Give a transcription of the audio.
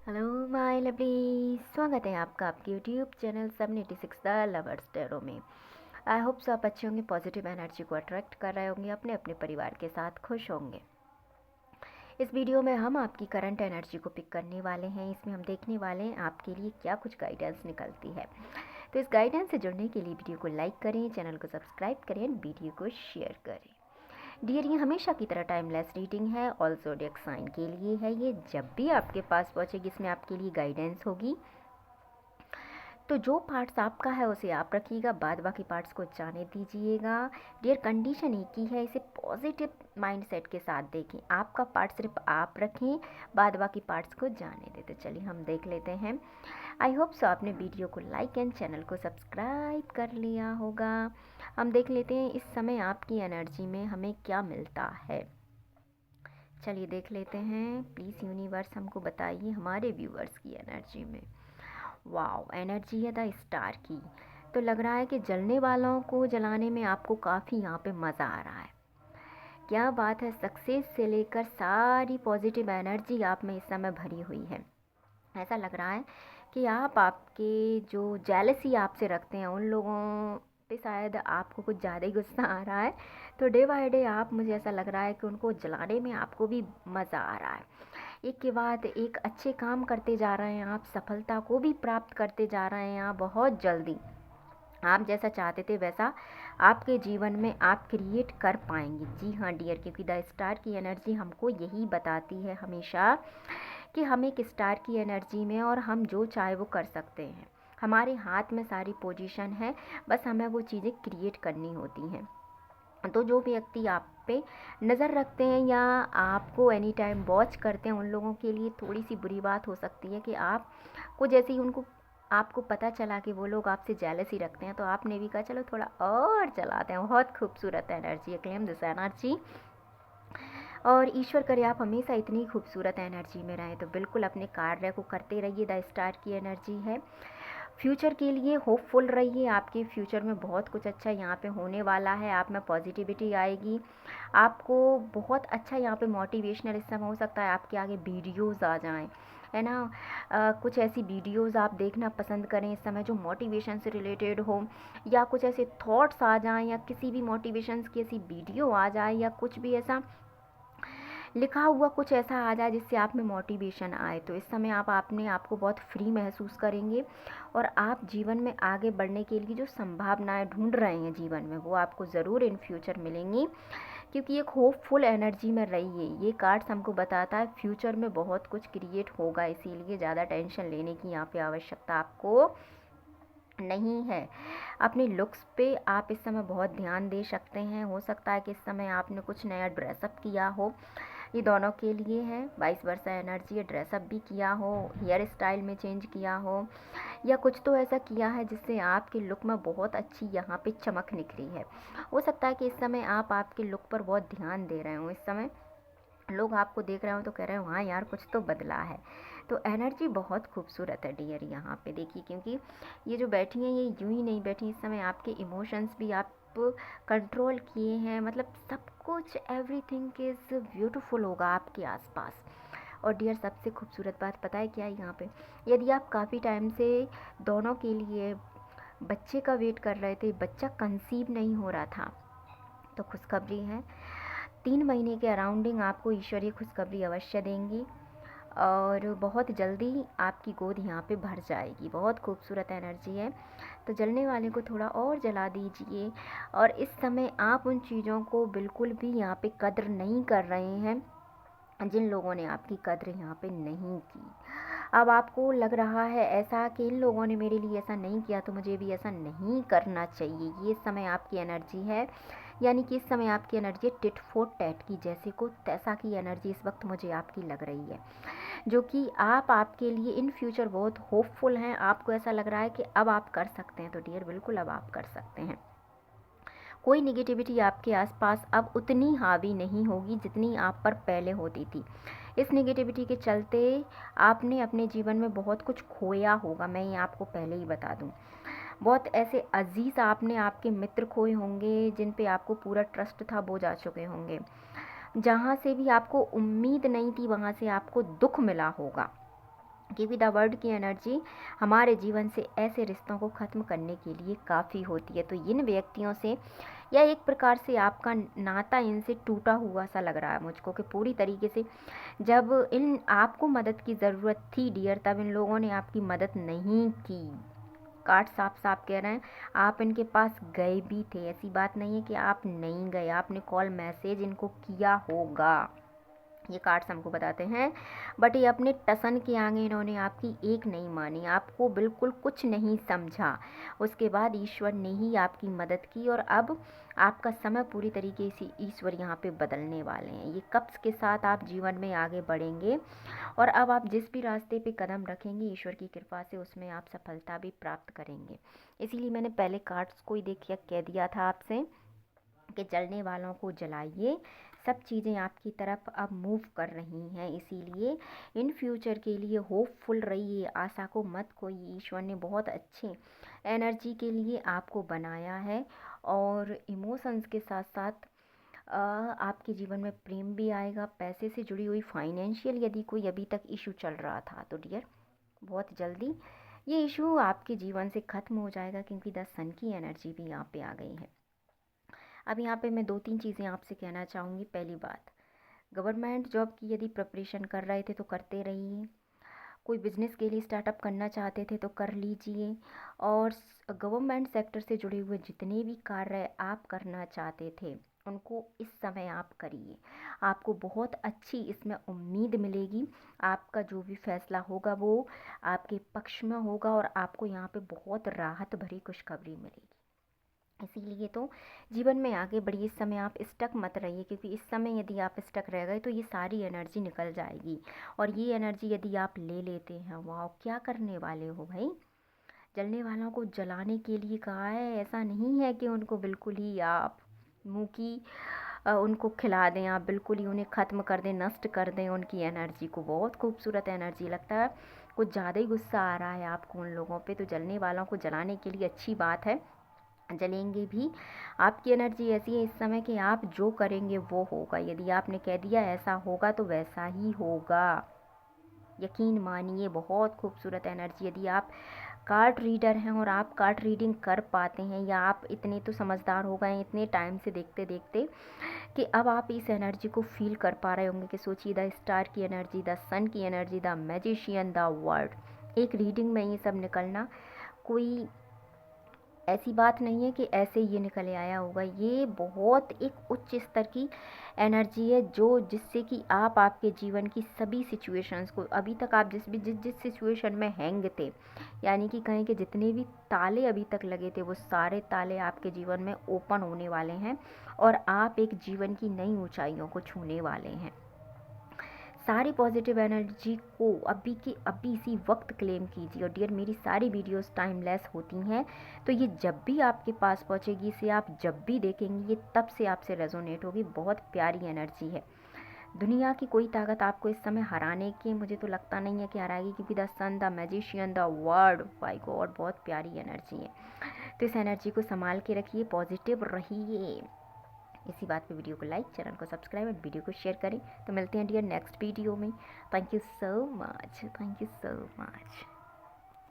Hello my lovely, स्वागत है आपका आपके YouTube channel 786 the lovers tarot में। आई होप सो आप अच्छे होंगे, पॉजिटिव एनर्जी को अट्रैक्ट कर रहे होंगे, अपने अपने परिवार के साथ खुश होंगे। इस वीडियो में हम आपकी करंट एनर्जी को पिक करने वाले हैं। इसमें हम देखने वाले हैं आपके लिए क्या कुछ गाइडेंस निकलती है। तो इस गाइडेंस से जुड़ने के लिए वीडियो को लाइक करें, चैनल को सब्सक्राइब करें, वीडियो को शेयर करें। डियर, ये हमेशा की तरह टाइमलेस रीडिंग है, ऑल ज़ोडिएक साइन के लिए है। ये जब भी आपके पास पहुंचेगी इसमें आपके लिए गाइडेंस होगी। तो जो पार्ट्स आपका है उसे आप रखिएगा, बाद बाकी पार्ट्स को जाने दीजिएगा। डियर, कंडीशन एक ही है, इसे पॉजिटिव माइंडसेट के साथ देखें। आपका पार्ट सिर्फ आप रखें, बाद बाकी पार्ट्स को जाने दें। तो चलिए हम देख लेते हैं। आई होप सो आपने वीडियो को लाइक एंड चैनल को सब्सक्राइब कर लिया होगा। हम देख लेते हैं इस समय आपकी एनर्जी में हमें क्या मिलता है। चलिए देख लेते हैं। प्लीज़ यूनिवर्स हमको बताइए हमारे व्यूअर्स की एनर्जी में। वाओ, एनर्जी है द स्टार की। तो लग रहा है कि जलने वालों को जलाने में आपको काफ़ी यहाँ पे मज़ा आ रहा है। क्या बात है, सक्सेस से लेकर सारी पॉजिटिव एनर्जी आप में इस समय भरी हुई है। ऐसा लग रहा है कि आपके जो जेलसी आपसे रखते हैं उन लोगों पे शायद आपको कुछ ज़्यादा ही गुस्सा आ रहा है। तो डे बाय डे आप, मुझे ऐसा लग रहा है कि उनको जलाने में आपको भी मज़ा आ रहा है। एक के बाद एक अच्छे काम करते जा रहे हैं आप, सफलता को भी प्राप्त करते जा रहे हैं आप बहुत जल्दी। आप जैसा चाहते थे वैसा आपके जीवन में आप क्रिएट कर पाएंगे। जी हाँ डियर, क्योंकि द स्टार की एनर्जी हमको यही बताती है हमेशा कि हम एक स्टार की एनर्जी में और हम जो चाहे वो कर सकते हैं। हमारे हाथ में सारी पोजीशन है, बस हमें वो चीज़ें क्रिएट करनी होती हैं। तो जो व्यक्ति आप पे नज़र रखते हैं या आपको एनी टाइम वॉच करते हैं, उन लोगों के लिए थोड़ी सी बुरी बात हो सकती है कि आपको जैसे ही उनको आपको पता चला कि वो लोग आपसे जेलसी रखते हैं तो आपने भी कहा चलो थोड़ा और चलाते हैं। बहुत खूबसूरत एनर्जी है, क्लेम दिस एनर्जी। और ईश्वर करे आप हमेशा इतनी खूबसूरत एनर्जी में रहें। तो बिल्कुल अपने कार्य को करते रहिए, द स्टार की एनर्जी है। फ्यूचर के लिए होपफुल रहिए, आपके फ्यूचर में बहुत कुछ अच्छा यहाँ पे होने वाला है। आप में पॉजिटिविटी आएगी, आपको बहुत अच्छा यहाँ पे मोटिवेशनल इस समय हो सकता है आपके आगे वीडियोज़ आ जाएं, है ना। कुछ ऐसी वीडियोज़ आप देखना पसंद करें इस समय जो मोटिवेशन से रिलेटेड हो, या कुछ ऐसे थॉट्स आ जाएं, या किसी भी मोटिवेशन की ऐसी वीडियो आ जाए, या कुछ भी ऐसा लिखा हुआ कुछ ऐसा आ जाए जिससे आप में मोटिवेशन आए। तो इस समय आप अपने आप को बहुत फ्री महसूस करेंगे और आप जीवन में आगे बढ़ने के लिए जो संभावनाएं ढूंढ रहे हैं जीवन में वो आपको ज़रूर इन फ्यूचर मिलेंगी, क्योंकि एक होपफुल एनर्जी में रहिए। ये कार्ड्स हमको बताता है फ्यूचर में बहुत कुछ क्रिएट होगा, इसीलिए ज़्यादा टेंशन लेने की यहाँ पे आवश्यकता आपको नहीं है। अपने लुक्स पे आप इस समय बहुत ध्यान दे सकते हैं। हो सकता है कि इस समय आपने कुछ नया ड्रेसअप किया हो, ये दोनों के लिए है। 22 वर्षा एनर्जी है, ड्रेसअप भी किया हो, हेयर स्टाइल में चेंज किया हो, या कुछ तो ऐसा किया है जिससे आपके लुक में बहुत अच्छी यहाँ पे चमक निकली है। हो सकता है कि इस समय आप आपके लुक पर बहुत ध्यान दे रहे हो। इस समय लोग आपको देख रहे हो तो कह रहे हो हाँ यार कुछ तो बदला है। तो एनर्जी बहुत खूबसूरत है डियर यहाँ पे देखिए, क्योंकि ये जो बैठी हैं ये यूं ही नहीं बैठी, इस समय आपके इमोशंस भी आप कंट्रोल किए हैं। मतलब सब कुछ एवरीथिंग इज़ ब्यूटीफुल होगा आपके आसपास। और डियर, सबसे खूबसूरत बात पता है क्या है यहाँ पे, यदि आप काफ़ी टाइम से दोनों के लिए बच्चे का वेट कर रहे थे, बच्चा कंसीव नहीं हो रहा था, तो खुशखबरी है, 3 महीने के अराउंडिंग आपको ईश्वरीय खुशखबरी अवश्य देंगी और बहुत जल्दी आपकी गोद यहाँ पे भर जाएगी। बहुत खूबसूरत एनर्जी है। तो जलने वाले को थोड़ा और जला दीजिए। और इस समय आप उन चीज़ों को बिल्कुल भी यहाँ पे कद्र नहीं कर रहे हैं जिन लोगों ने आपकी कद्र यहाँ पे नहीं की। अब आपको लग रहा है ऐसा कि इन लोगों ने मेरे लिए ऐसा नहीं किया तो मुझे भी ऐसा नहीं करना चाहिए। ये समय आपकी एनर्जी है, यानी कि इस समय आपकी एनर्जी है टिट फॉर टैट की, जैसे को तैसा की एनर्जी इस वक्त मुझे आपकी लग रही है, जो कि आप आपके लिए इन फ्यूचर बहुत होपफुल हैं। आपको ऐसा लग रहा है कि अब आप कर सकते हैं। तो डियर बिल्कुल अब आप कर सकते हैं। कोई निगेटिविटी आपके आसपास अब उतनी हावी नहीं होगी जितनी आप पर पहले होती थी। इस निगेटिविटी के चलते आपने अपने जीवन में बहुत कुछ खोया होगा, मैं ये आपको पहले ही बता दूं। बहुत ऐसे अजीज़ आपने, आपके मित्र खोए होंगे जिन पे आपको पूरा ट्रस्ट था, वो जा चुके होंगे। जहाँ से भी आपको उम्मीद नहीं थी वहाँ से आपको दुख मिला होगा। क्योंकि द वर्ड की एनर्जी हमारे जीवन से ऐसे रिश्तों को ख़त्म करने के लिए काफ़ी होती है। तो इन व्यक्तियों से या एक प्रकार से आपका नाता इनसे टूटा हुआ सा लग रहा है मुझको, कि पूरी तरीके से जब इन आपको मदद की ज़रूरत थी डियर, तब इन लोगों ने आपकी मदद नहीं की। कार्ड साफ साफ कह रहे हैं आप इनके पास गए भी थे, ऐसी बात नहीं है कि आप नहीं गए, आपने कॉल मैसेज इनको किया होगा, ये कार्ड्स हमको बताते हैं। बट ये अपने टसन के आगे इन्होंने आपकी एक नहीं मानी, आपको बिल्कुल कुछ नहीं समझा। उसके बाद ईश्वर ने ही आपकी मदद की और अब आपका समय पूरी तरीके से ईश्वर यहाँ पे बदलने वाले हैं। ये कब्ज के साथ आप जीवन में आगे बढ़ेंगे और अब आप जिस भी रास्ते पे कदम रखेंगे ईश्वर की कृपा से उसमें आप सफलता भी प्राप्त करेंगे। इसीलिए मैंने पहले कार्ड्स को ही देखिए कह दिया था आपसे कि जलने वालों को जलाइए, सब चीज़ें आपकी तरफ अब मूव कर रही हैं। इसीलिए इन फ्यूचर के लिए होपफुल रहिए, आशा को मत खोइए। ईश्वर ने बहुत अच्छे एनर्जी के लिए आपको बनाया है और इमोशंस के साथ साथ आपके जीवन में प्रेम भी आएगा। पैसे से जुड़ी हुई फाइनेंशियल यदि कोई अभी तक इशू चल रहा था तो डियर बहुत जल्दी ये इशू आपके जीवन से ख़त्म हो जाएगा, क्योंकि द सन की एनर्जी भी यहाँ पे आ गई है। अब यहाँ पे मैं 2-3 चीज़ें आपसे कहना चाहूँगी। पहली बात, गवर्नमेंट जॉब की यदि प्रिपरेशन कर रहे थे तो करते रहिए, कोई बिजनेस के लिए स्टार्टअप करना चाहते थे तो कर लीजिए, और गवर्नमेंट सेक्टर से जुड़े हुए जितने भी कार्य आप करना चाहते थे उनको इस समय आप करिए। आपको बहुत अच्छी इसमें उम्मीद मिलेगी, आपका जो भी फैसला होगा वो आपके पक्ष में होगा और आपको यहाँ पे बहुत राहत भरी खुशखबरी मिलेगी। इसीलिए तो जीवन में आगे बढ़िए, इस समय आप स्टक मत रहिए, क्योंकि इस समय यदि आप स्टक रह गए तो ये सारी एनर्जी निकल जाएगी। और ये एनर्जी यदि आप ले लेते हैं, वाह क्या करने वाले हो भाई, जलने वालों को जलाने के लिए कहा है। ऐसा नहीं है कि उनको बिल्कुल ही आप मुँह की उनको खिला दें, आप बिल्कुल ही उन्हें ख़त्म कर दें, नष्ट कर दें उनकी एनर्जी को। बहुत खूबसूरत एनर्जी, लगता है कुछ ज़्यादा ही गुस्सा आ रहा है आपको उन लोगों पे। तो जलने वालों को जलाने के लिए अच्छी बात है, जलेंगे भी। आपकी एनर्जी ऐसी है इस समय कि आप जो करेंगे वो होगा। यदि आपने कह दिया ऐसा होगा तो वैसा ही होगा, यकीन मानिए। बहुत खूबसूरत एनर्जी। यदि आप कार्ड रीडर हैं और आप कार्ड रीडिंग कर पाते हैं, या आप इतने तो समझदार हो गए इतने टाइम से देखते देखते कि अब आप इस एनर्जी को फील कर पा रहे होंगे, कि सोचिए द स्टार की एनर्जी, द सन की energy, the magician, the word. एक रीडिंग में ये सब निकलना कोई ऐसी बात नहीं है कि ऐसे ये निकल आया होगा। ये बहुत एक उच्च स्तर की एनर्जी है, जो जिससे कि आप आपके जीवन की सभी सिचुएशंस को, अभी तक आप जिस सिचुएशन में हैंग थे, यानी कि कहें कि जितने भी ताले अभी तक लगे थे वो सारे ताले आपके जीवन में ओपन होने वाले हैं और आप एक जीवन की नई ऊंचाइयों को छूने वाले हैं। सारी पॉजिटिव एनर्जी को अभी के अभी इसी वक्त क्लेम कीजिए। और डियर, मेरी सारी वीडियोस टाइमलेस होती हैं, तो ये जब भी आपके पास पहुंचेगी, इसे आप जब भी देखेंगे ये तब से आपसे रेजोनेट होगी। बहुत प्यारी एनर्जी है। दुनिया की कोई ताकत आपको इस समय हराने की मुझे तो लगता नहीं है कि हराएगी, क्योंकि the sun, the magician, the word, by god, बहुत प्यारी एनर्जी है। तो इस एनर्जी को संभाल के रखिए, पॉजिटिव रहिए। इसी बात पे वीडियो को लाइक, चैनल को सब्सक्राइब और वीडियो को शेयर करें। तो मिलते हैं डियर नेक्स्ट वीडियो में। Thank you so much, thank you so much.